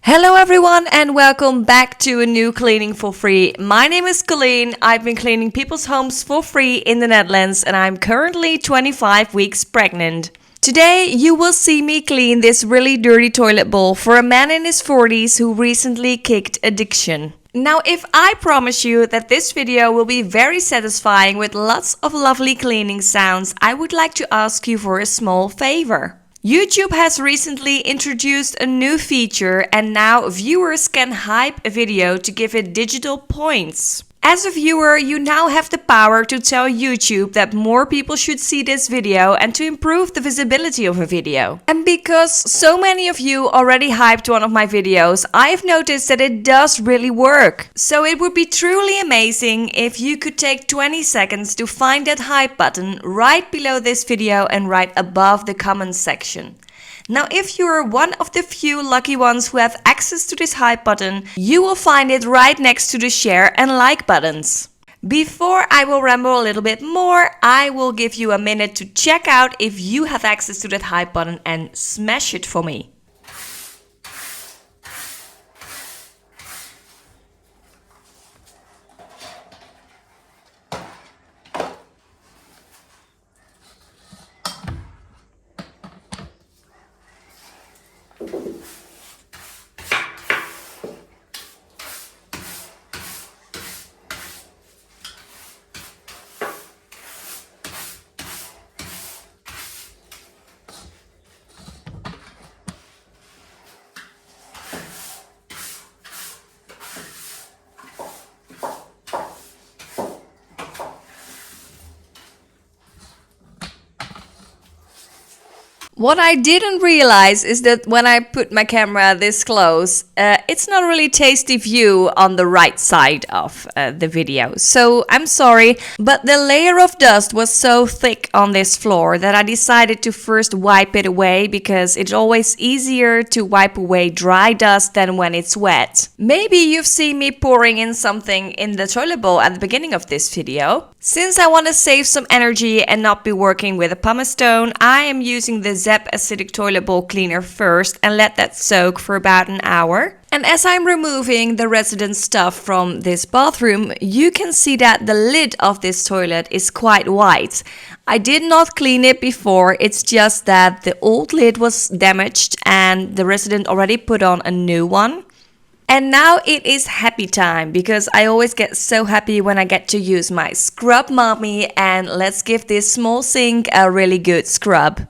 Hello everyone and welcome back to a new cleaning for free. My name is Colleen. I've been cleaning people's homes for free in the Netherlands and I'm currently 25 weeks pregnant. Today you will see me clean this really dirty toilet bowl for a man in his 40s who recently kicked addiction. Now, if I promise you that this video will be very satisfying with lots of lovely cleaning sounds, I would like to ask you for a small favor. YouTube has recently introduced a new feature and now viewers can hype a video to give it digital points. As a viewer, you now have the power to tell YouTube that more people should see this video and to improve the visibility of a video. And because so many of you already hyped one of my videos, I've noticed that it does really work. So it would be truly amazing if you could take 20 seconds to find that hype button right below this video and right above the comments section. Now, if you're one of the few lucky ones who have access to this hype button, you will find it right next to the share and like buttons. Before I will ramble a little bit more, I will give you a minute to check out if you have access to that hype button and smash it for me. What I didn't realize is that when I put my camera this close, it's not really tasty view on the right side of the video. So I'm sorry, but the layer of dust was so thick on this floor that I decided to first wipe it away because it's always easier to wipe away dry dust than when it's wet. Maybe you've seen me pouring in something in the toilet bowl at the beginning of this video. Since I want to save some energy and not be working with a pumice stone, I am using the Zep acidic toilet bowl cleaner first and let that soak for about an hour. And as I'm removing the resident stuff from this bathroom, you can see that the lid of this toilet is quite white. I did not clean it before, it's just that the old lid was damaged and the resident already put on a new one. And now it is happy time because I always get so happy when I get to use my Scrub Mommy, and let's give this small sink a really good scrub.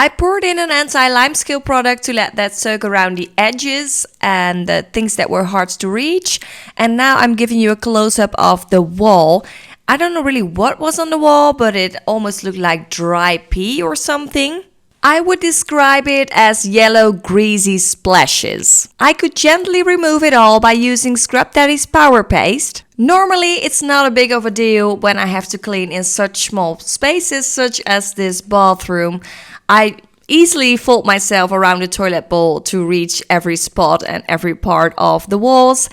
I poured in an anti-limescale product to let that soak around the edges and the things that were hard to reach. And now I'm giving you a close-up of the wall. I don't know really what was on the wall, but it almost looked like dry pee or something. I would describe it as yellow greasy splashes. I could gently remove it all by using Scrub Daddy's Power Paste. Normally it's not a big of a deal when I have to clean in such small spaces such as this bathroom. I easily fold myself around the toilet bowl to reach every spot and every part of the walls.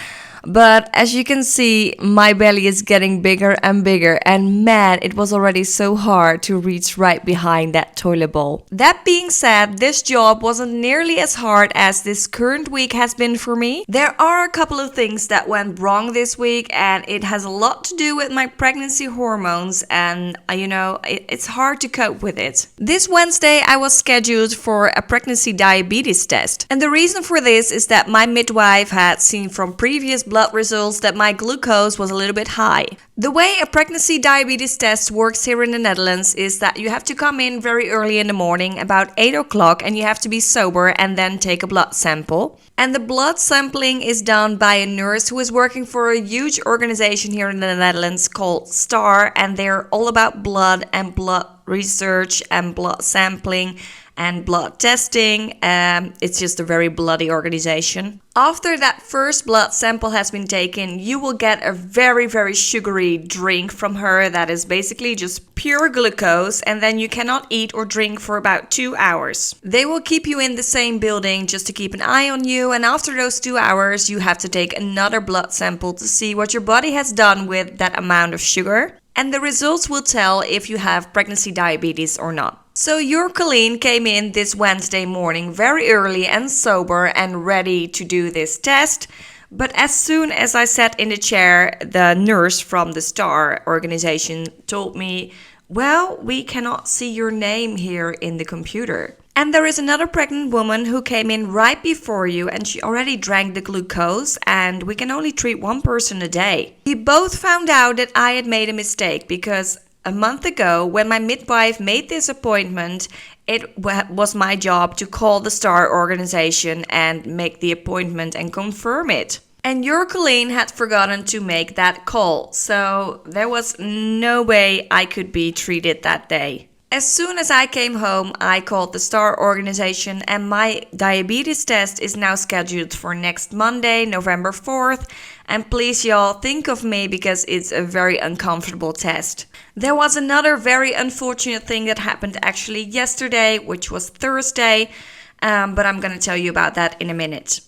But as you can see, my belly is getting bigger and bigger, and man, it was already so hard to reach right behind that toilet bowl. That being said, this job wasn't nearly as hard as this current week has been for me. There are a couple of things that went wrong this week, and it has a lot to do with my pregnancy hormones, and it's hard to cope with it. This Wednesday, I was scheduled for a pregnancy diabetes test, and the reason for this is that my midwife had seen from previous blood results that my glucose was a little bit high. The way a pregnancy diabetes test works here in the Netherlands is that you have to come in very early in the morning, about 8 o'clock, and you have to be sober and then take a blood sample. And the blood sampling is done by a nurse who is working for a huge organization here in the Netherlands called STAR, and they're all about blood and blood research and blood sampling and blood testing. It's just a very bloody organization. After that first blood sample has been taken, you will get a very, very sugary drink from her that is basically just pure glucose, and then you cannot eat or drink for about 2 hours. They will keep you in the same building just to keep an eye on you, and after those 2 hours, you have to take another blood sample to see what your body has done with that amount of sugar. And the results will tell if you have pregnancy diabetes or not. So your Colleen came in this Wednesday morning very early and sober and ready to do this test. But as soon as I sat in the chair, the nurse from the STAR organization told me, well, we cannot see your name here in the computer. And there is another pregnant woman who came in right before you, and she already drank the glucose, and we can only treat one person a day. We both found out that I had made a mistake because a month ago, when my midwife made this appointment, it was my job to call the STAR organization and make the appointment and confirm it. And your Colleen had forgotten to make that call, so there was no way I could be treated that day. As soon as I came home, I called the STAR organization, and my diabetes test is now scheduled for next Monday, November 4th. And please y'all, think of me because it's a very uncomfortable test. There was another very unfortunate thing that happened actually yesterday, which was Thursday, but I'm gonna tell you about that in a minute.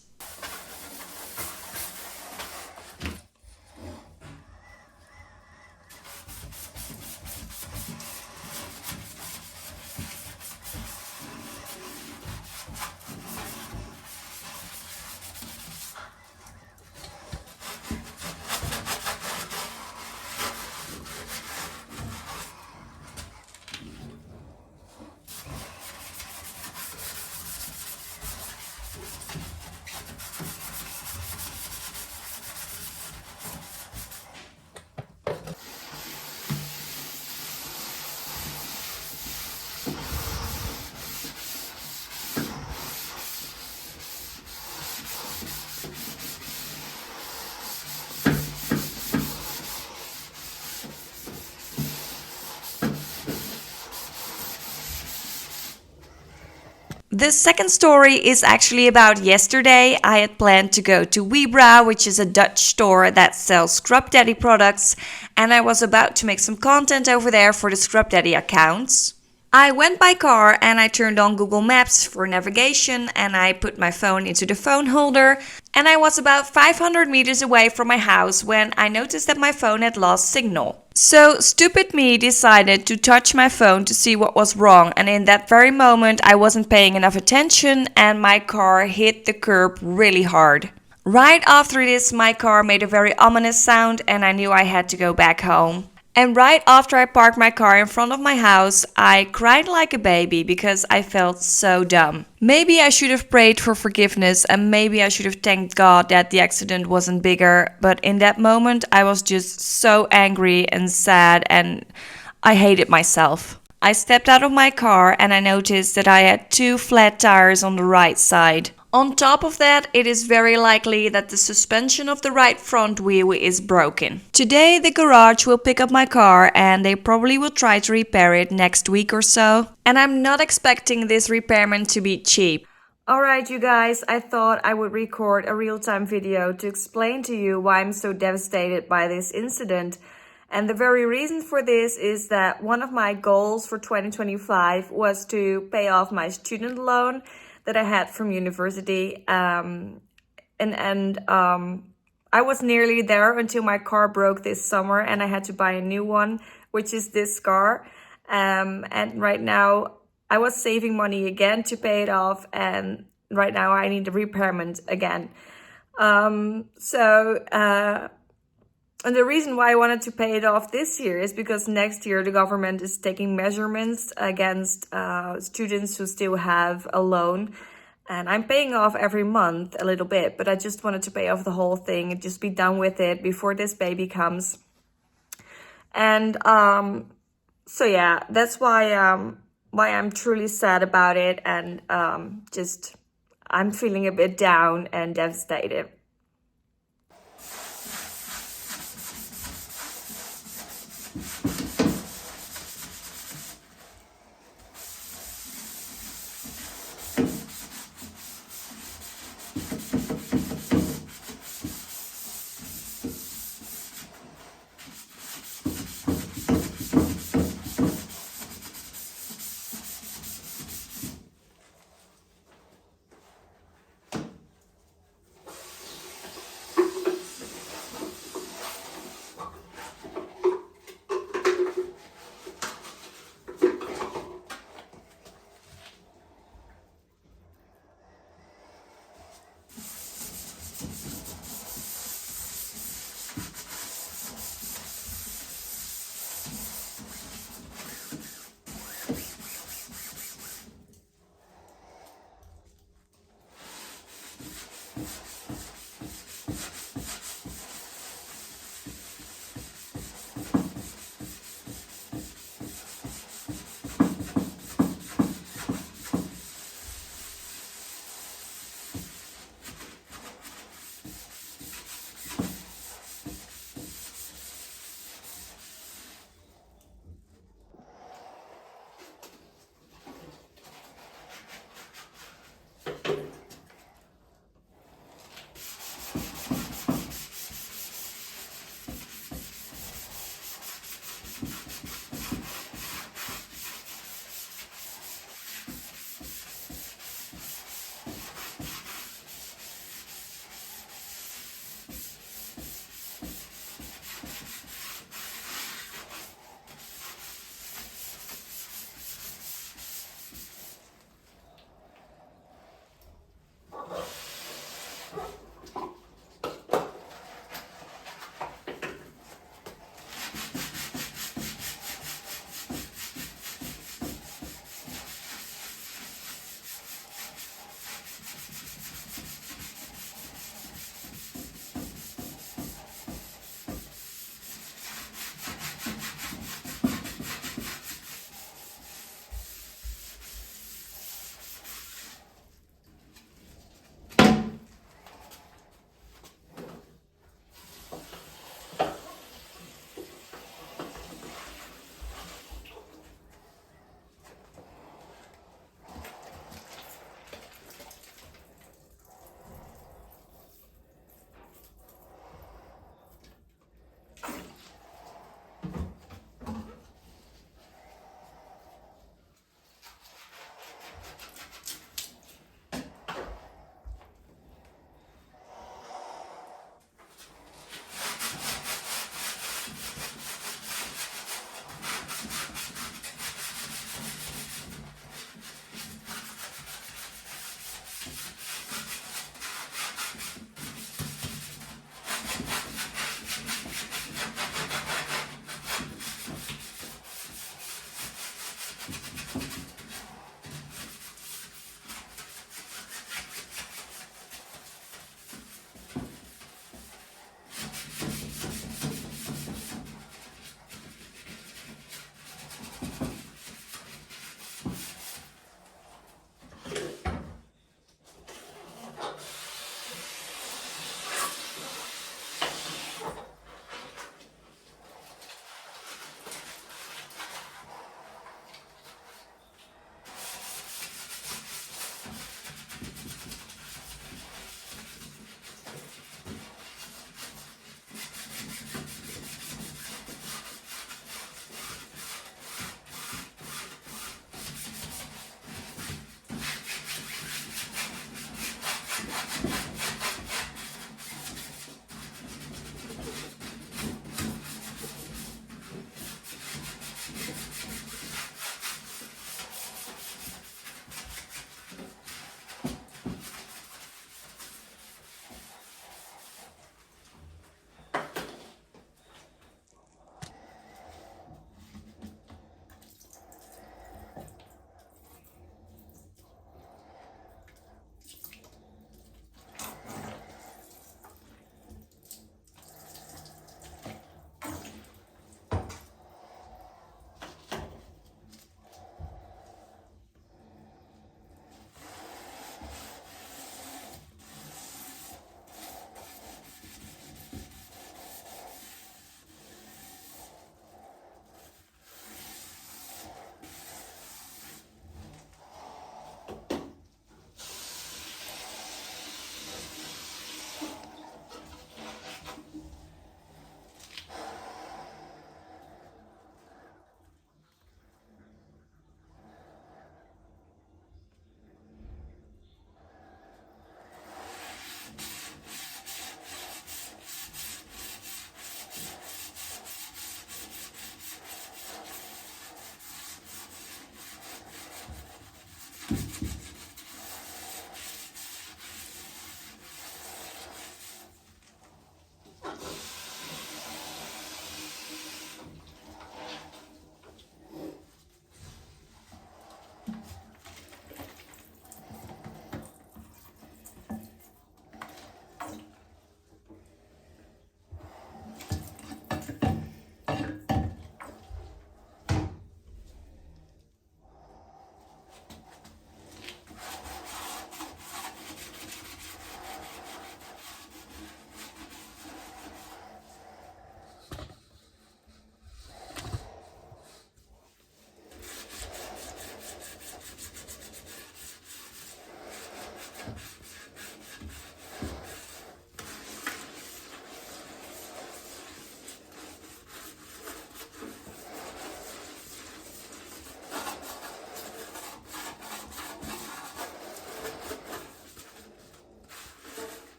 The second story is actually about yesterday. I had planned to go to Webra, which is a Dutch store that sells Scrub Daddy products, and I was about to make some content over there for the Scrub Daddy accounts. I went by car and I turned on Google Maps for navigation, and I put my phone into the phone holder, and I was about 500 meters away from my house when I noticed that my phone had lost signal. So stupid me decided to touch my phone to see what was wrong, and in that very moment I wasn't paying enough attention and my car hit the curb really hard. Right after this, my car made a very ominous sound and I knew I had to go back home. And right after I parked my car in front of my house, I cried like a baby because I felt so dumb. Maybe I should have prayed for forgiveness, and maybe I should have thanked God that the accident wasn't bigger, but in that moment I was just so angry and sad and I hated myself. I stepped out of my car and I noticed that I had 2 flat tires on the right side. On top of that, it is very likely that the suspension of the right front wheel is broken. Today, the garage will pick up my car and they probably will try to repair it next week or so. And I'm not expecting this repairman to be cheap. Alright, you guys, I thought I would record a real-time video to explain to you why I'm so devastated by this incident. And the very reason for this is that one of my goals for 2025 was to pay off my student loan that I had from university. I was nearly there until my car broke this summer and I had to buy a new one, which is this car. And right now I was saving money again to pay it off, and right now I need a repairment again. And the reason why I wanted to pay it off this year is because next year the government is taking measurements against students who still have a loan. And I'm paying off every month a little bit, but I just wanted to pay off the whole thing and just be done with it before this baby comes. And so yeah, that's why I'm truly sad about it, and I'm feeling a bit down and devastated.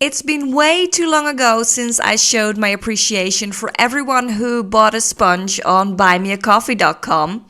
It's been way too long ago since I showed my appreciation for everyone who bought a sponge on buymeacoffee.com.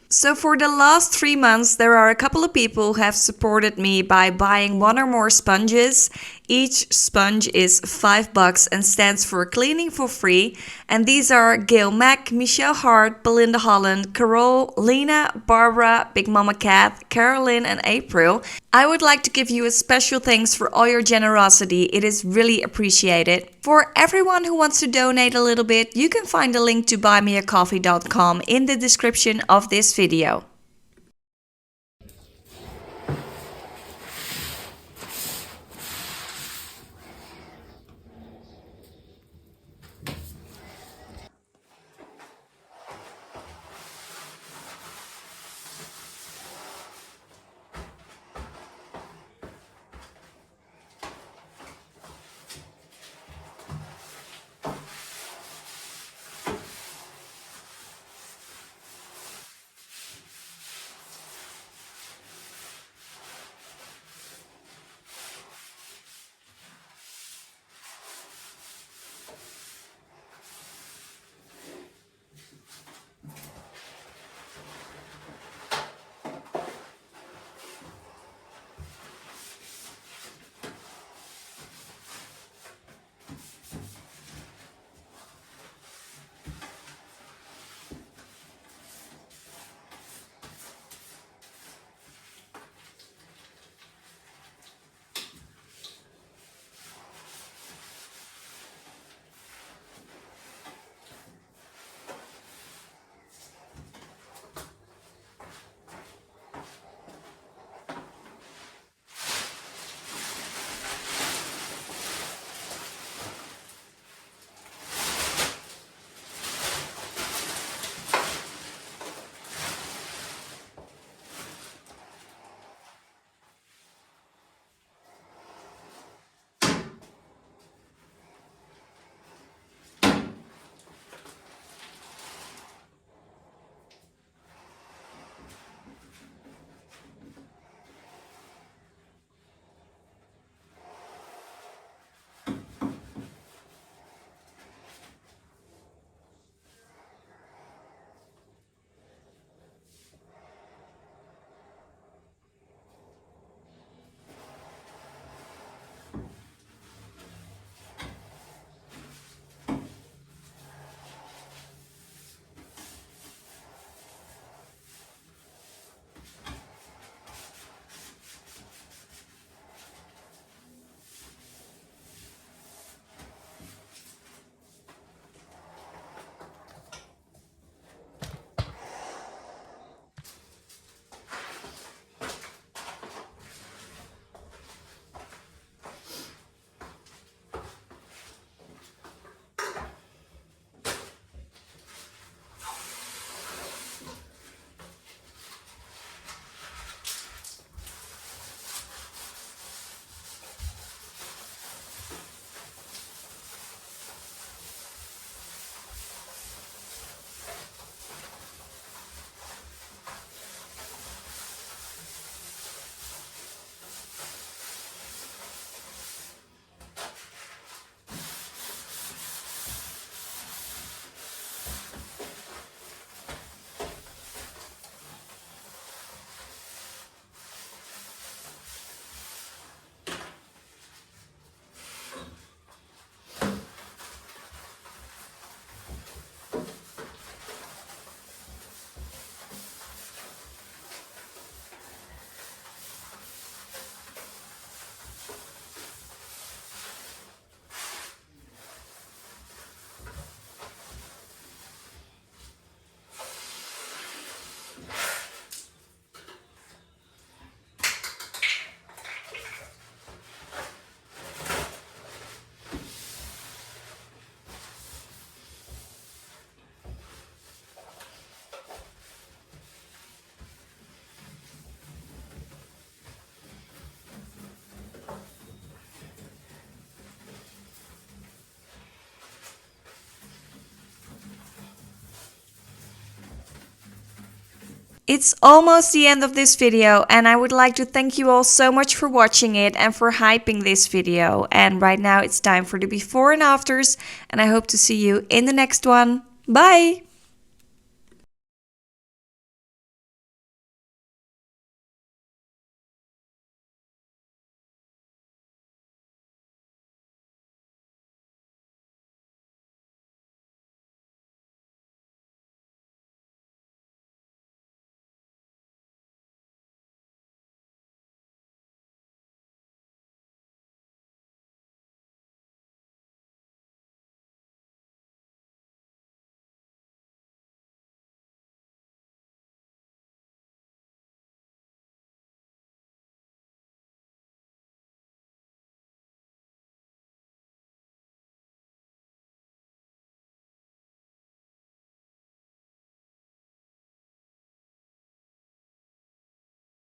So for the last 3 months, there are a couple of people who have supported me by buying one or more sponges. Each sponge is $5 and stands for cleaning for free. And these are Gail Mack, Michelle Hart, Belinda Holland, Carol, Lena, Barbara, Big Mama Cat, Carolyn, and April. I would like to give you a special thanks for all your generosity. It is really appreciated. For everyone who wants to donate a little bit, you can find the link to buymeacoffee.com in the description of this video. It's almost the end of this video, and I would like to thank you all so much for watching it and for hyping this video. And right now it's time for the before and afters, and I hope to see you in the next one. Bye!